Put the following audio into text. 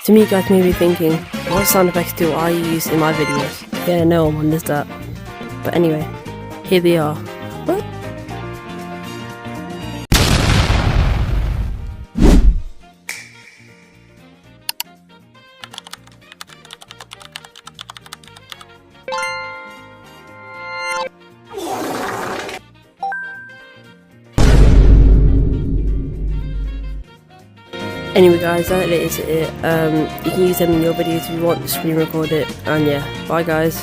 Some of you guys may be thinking, what sound effects do I use in my videos? Yeah, no one wonders that. But anyway, here they are. What? Anyway guys, that is it. You can use them in your videos if you want to screen record it, and yeah, bye guys.